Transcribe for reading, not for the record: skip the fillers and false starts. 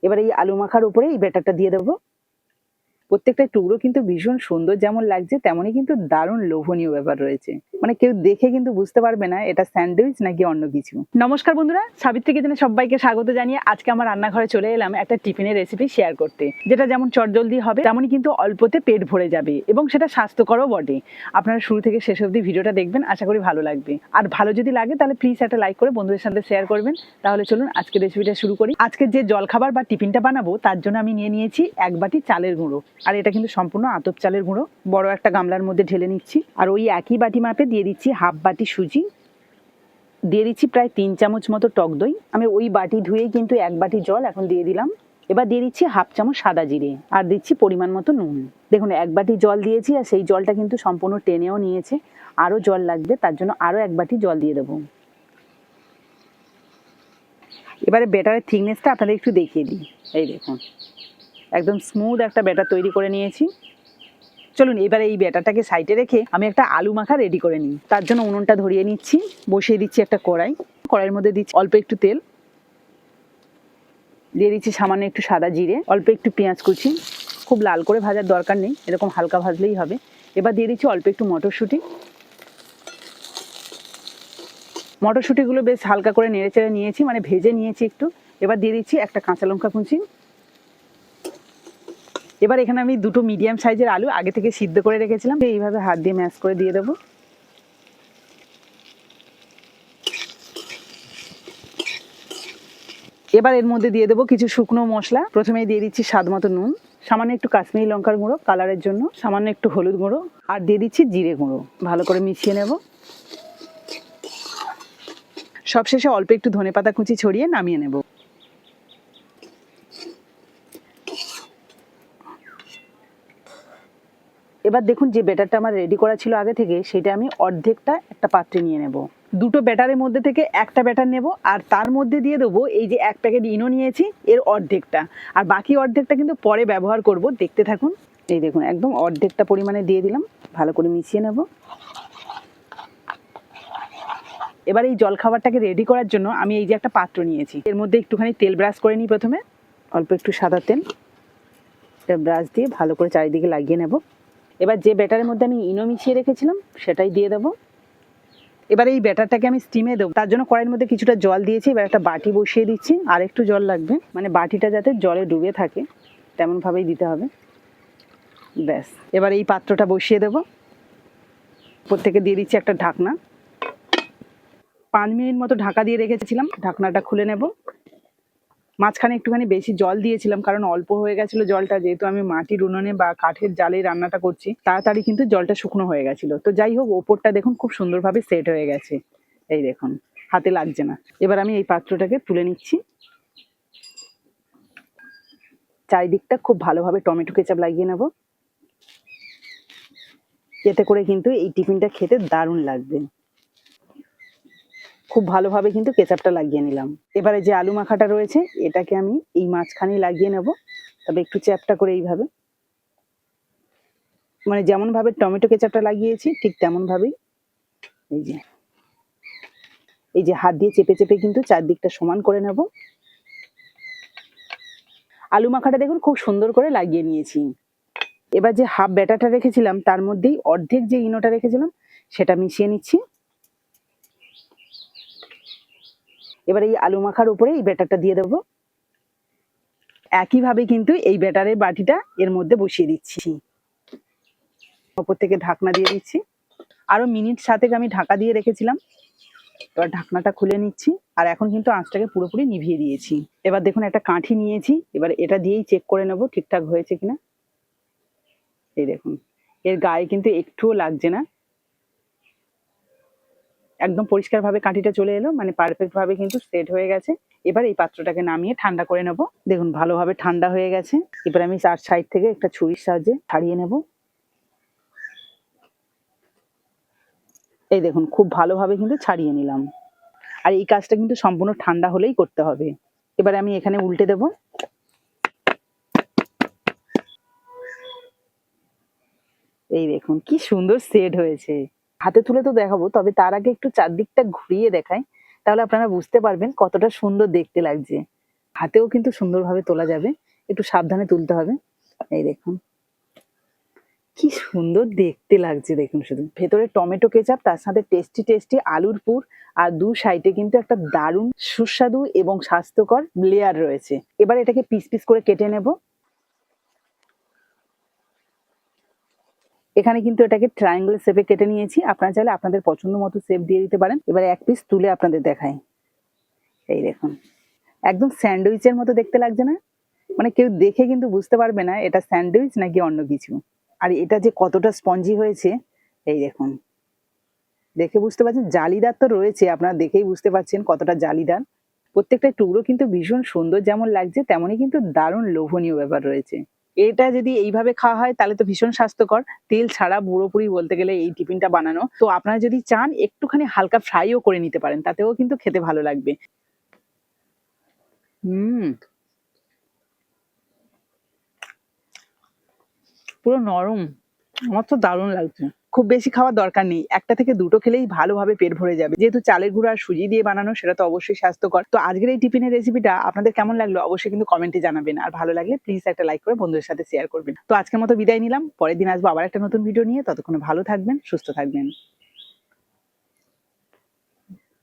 এবার এই আলু মাখার উপরে এই ব্যাটারটা দিয়ে দেবো। প্রত্যেকটা টুকরো কিন্তু ভীষণ সুন্দর যেমন লাগছে তেমনই কিন্তু দারুণ লোভনীয় ব্যাপার রয়েছে। মানে কেউ দেখে কিন্তু বুঝতে পারবে না এটা স্যান্ডউইচ নাকি অন্য কিছু। নমস্কার বন্ধুরা, সাবিত্রী কিচেনে সবাইকে স্বাগত জানিয়ে আজকে আমার রান্নাঘরে চলে এলাম একটা টিফিনের রেসিপি শেয়ার করতে, যেটা যেমন চটজলদি হবে তেমনই কিন্তু অল্পতে পেট ভরে যাবে এবং সেটা স্বাস্থ্যকরও বটে। আপনারা শুরু থেকে শেষ অবধি ভিডিওটা দেখবেন, আশা করি ভালো লাগবে। আর ভালো যদি লাগে তাহলে প্লিজ একটা লাইক করে বন্ধুদের সাথে শেয়ার করবেন। তাহলে চলুন আজকে রেসিপিটা শুরু করি। আজকে যে জলখাবার বা টিফিনটা বানাবো তার জন্য আমি নিয়ে নিয়েছি 1 বাটি চালের গুঁড়ো। আর এটা কিন্তু সম্পূর্ণ আতপ চালের গুঁড়ো। বড় একটা গামলার মধ্যে ঢেলে নিচ্ছি। আর ওই একই বাটি মাপে দিয়ে দিচ্ছি হাফ বাটি সুজি, দিয়ে দিচ্ছি প্রায় 3 চামচ মতো টক দই। আমি ওই বাটি ধুয়েই কিন্তু 1 বাটি জল এখন দিয়ে দিলাম। এবার দিয়ে দিচ্ছি হাফ চামচ সাদা জিরে আর দিচ্ছি পরিমাণ মতো নুন। দেখুন 1 বাটি জল দিয়েছি আর সেই জলটা কিন্তু সম্পূর্ণ টেনেও নিয়েছে। আরও জল লাগবে, তার জন্য আরও 1 বাটি জল দিয়ে দেবো। এবারে ব্যাটারের থিকনেসটা আপনাদের একটু দেখিয়ে দিই। এই দেখুন একদম স্মুথ একটা ব্যাটার তৈরি করে নিয়েছি। চলুন এবারে এই ব্যাটারটাকে সাইডে রেখে আমি একটা আলু মাখা রেডি করে নিই। তার জন্য উনুনটা ধরিয়ে নিচ্ছি, বসিয়ে দিচ্ছি একটা কড়াই। কড়াইয়ের মধ্যে দিচ্ছি অল্প একটু তেল, দিয়ে দিচ্ছি সামান্য একটু সাদা জিরে, অল্প একটু পেঁয়াজ কুচি। খুব লাল করে ভাজার দরকার নেই, এরকম হালকা ভাজলেই হবে। এবার দিয়ে দিচ্ছি অল্প একটু মটরশুঁটি। মটরশুঁটিগুলো বেশ হালকা করে নেড়েচেড়ে নিয়েছি, মানে ভেজে নিয়েছি একটু। এবার দিয়ে দিচ্ছি একটা কাঁচা লঙ্কা কুচি। এবার এখানে আমি 2টো মিডিয়াম সাইজের আলু আগে থেকে সিদ্ধ করে রেখেছিলাম, এইভাবে হাত দিয়ে ম্যাশ করে দিয়ে দেবো। এবার এর মধ্যে দিয়ে দেবো কিছু শুকনো মশলা। প্রথমেই দিয়ে দিচ্ছি স্বাদ মতো নুন, সামান্য একটু কাশ্মীরি লঙ্কার গুঁড়ো কালারের জন্য, সামান্য একটু হলুদ গুঁড়ো আর দিয়ে দিচ্ছি জিরে গুঁড়ো। ভালো করে মিশিয়ে নেব। সবশেষে অল্প একটু ধনেপাতা কুচি ছড়িয়ে নামিয়ে নেব। এবার দেখুন যে ব্যাটারটা আমার রেডি করা ছিল আগে থেকে, সেটা আমি অর্ধেকটা একটা পাত্রে নিয়ে নেব। 2টো ব্যাটারের মধ্যে থেকে একটা ব্যাটার নেব আর তার মধ্যে দিয়ে দেবো এই যে 1 প্যাকেট ইনো নিয়েছি এর অর্ধেকটা, আর বাকি অর্ধেকটা কিন্তু পরে ব্যবহার করব। দেখতে থাকুন। এই দেখুন একদম অর্ধেকটা পরিমাণে দিয়ে দিলাম, ভালো করে মিশিয়ে নেব। এবার এই জলখাবারটাকে রেডি করার জন্য আমি এই যে একটা পাত্র নিয়েছি, এর মধ্যে একটুখানি তেল ব্রাশ করে নিই। প্রথমে অল্প একটু সাদা তেল ব্রাশ দিয়ে ভালো করে চারিদিকে লাগিয়ে নেব। এবার যে ব্যাটারের মধ্যে আমি ইনো মিশিয়ে রেখেছিলাম সেটাই দিয়ে দেবো। এবার এই ব্যাটারটাকে আমি স্টিমে দেবো, তার জন্য কড়াইয়ের মধ্যে কিছুটা জল দিয়েছি। এবার একটা বাটি বসিয়ে দিচ্ছি, আর একটু জল লাগবে, মানে বাটিটা যাতে জলে ডুবে থাকে তেমনভাবেই দিতে হবে। ব্যাস, এবার এই পাত্রটা বসিয়ে দেবো। উপর থেকে দিয়ে দিচ্ছি একটা ঢাকনা। 5 মিনিট মতো ঢাকা দিয়ে রেখেছিলাম, ঢাকনাটা খুলে নেব। মাঝখানে একটুখানি বেশি জল দিয়েছিলাম কারণ অল্প হয়ে গেছিলো জলটা, যেহেতু আমি মাটির উনুনে বা কাঠের জালেই রান্নাটা করছি, তাড়াতাড়ি কিন্তু জলটা শুকনো হয়ে গেছিলো। তো যাই হোক, ওপরটা দেখুন খুব সুন্দরভাবে সেট হয়ে গেছে। এই দেখুন হাতে লাগছে না। এবার আমি এই পাত্রটাকে তুলে নিচ্ছি। চারিদিকটা খুব ভালোভাবে টমেটো কেচাপ লাগিয়ে নেব, এতে করে কিন্তু এই টিফিনটা খেতে দারুণ লাগবে। খুব ভালোভাবে কিন্তু কেচাপটা লাগিয়ে নিলাম। এবারে যে আলু মাখাটা রয়েছে এটাকে আমি এই মাঝখানে লাগিয়ে নেব, তবে একটু চ্যাপটা করে এইভাবে, মানে যেমন ভাবে টমেটো কেচাপটা লাগিয়েছি ঠিক তেমন ভাবেই এই যে হাত দিয়ে চেপে চেপে কিন্তু চারদিকটা সমান করে নেব। আলু মাখাটা দেখুন খুব সুন্দর করে লাগিয়ে নিয়েছি। এবার যে হাফ ব্যাটারটা রেখেছিলাম তার মধ্যেই অর্ধেক যে ইনোটা রেখেছিলাম সেটা মিশিয়ে নিচ্ছি। এবার এই আলু মাখার উপরে এই ব্যাটারটা দিয়ে দেবো। একইভাবে কিন্তু এই ব্যাটারের বাটিটা এর মধ্যে বসিয়ে দিচ্ছি। ওপর থেকে ঢাকনা দিয়ে দিচ্ছি। আরো মিনিট 7 আমি ঢাকা দিয়ে রেখেছিলাম। এবার ঢাকনাটা খুলে নিচ্ছি, আর এখন কিন্তু আঁচটাকে পুরোপুরি নিভিয়ে দিয়েছি। এবার দেখুন একটা কাঠি নিয়েছি, এবার এটা দিয়েই চেক করে নেব ঠিকঠাক হয়েছে কিনা। এই দেখুন এর গায়ে কিন্তু একটুও লাগছে না, একদম পরিষ্কারভাবে কাঠিটা চলে এলো, মানে পারফেক্ট ভাবে কিন্তু সেট হয়ে গেছে। এবার এই পাত্রটাকে নামিয়ে ঠান্ডা করে নেব। দেখুন ভালোভাবে ঠান্ডা হয়ে গেছে। এবার আমি 4 সাইড থেকে একটা ছুরির সাহায্যে ছাড়িয়ে নেব। এই দেখুন খুব ভালোভাবে কিন্তু ছাড়িয়ে নিলাম। আর এই কাজটা কিন্তু সম্পূর্ণ ঠান্ডা হলেই করতে হবে। এবার আমি এখানে উল্টে দেব। এই দেখুন কি সুন্দর সেট হয়েছে। হাতে তুলে তো দেখাবো, তবে তার আগে একটু চারদিকটা ঘুরিয়ে দেখাই, তাহলে আপনারা বুঝতে পারবেন কতটা সুন্দর দেখতে লাগছে। হাতেও কিন্তু সুন্দরভাবে তোলা যাবে, একটু সাবধানে তুলতে হবে। এই দেখুন কি সুন্দর দেখতে লাগছে, দেখুন শুধু ভেতরে টমেটো কেচাপ, তার সাথে টেস্টি টেস্টি আলুর পুর, আর দু সাইডে কিন্তু একটা দারুণ সুস্বাদু এবং স্বাস্থ্যকর লেয়ার রয়েছে। এবার এটাকে পিস পিস করে কেটে নেব। এখানে কিন্তু এটাকে ট্রায়াঙ্গেল শেপে কেটে নিয়েছি, আপনারা চাইলে আপনাদের পছন্দ মতো শেপ দিয়ে দিতে পারেন। এবার এক পিস তুলে আপনাদের দেখাই। এই দেখুন একদম স্যান্ডউইচের মতো দেখতে লাগছে না? মানে কেউ দেখে কিন্তু বুঝতে পারবে না এটা স্যান্ডউইচ নাকি অন্য কিছু। আর এটা যে কতটা স্পঞ্জি হয়েছে, এই দেখুন দেখে বুঝতে পারছেন, জালিদার তো রয়েছে, আপনারা দেখেই বুঝতে পারছেন কতটা জালিদার। প্রত্যেকটা টুকরো কিন্তু ভীষণ সুন্দর যেমন লাগছে, তেমনই কিন্তু দারুণ লোভনীয় ব্যাপার রয়েছে। এটা যদি এইভাবে খাওয়া হয় তাহলে তো ভীষণ স্বাস্থ্যকর। তেল ছাড়া পুরোপুরি বলতে গেলে এই টিফিনটা বানানো। তো আপনারা যদি চান একটুখানি হালকা ফ্রাইও করে নিতে পারেন, তাতেও কিন্তু খেতে ভালো লাগবে। হুম, পুরো নরম। আমার তো দারুণ লাগছে। খুব বেশি খাওয়ার দরকার নেই। ১ টা থেকে ২ টো খেলেই ভালোভাবে পেট ভরে যাবে। যেহেতু চালের গুঁড়ো আর সুজি দিয়ে বানানো, সেটা তো অবশ্যই স্বাস্থ্যকর। তো আজকের এই টিফিনের রেসিপিটা আপনাদের কেমন লাগলো অবশ্যই কিন্তু কমেন্টে জানাবেন। আর ভালো লাগলে প্লিজ একটা লাইক করে বন্ধুদের সাথে শেয়ার করবেন। তো আজকের মতো বিদায় নিলাম। পরের দিন আসবো আবার একটা নতুন ভিডিও নিয়ে। ততক্ষণে ভালো থাকবেন, সুস্থ থাকবেন।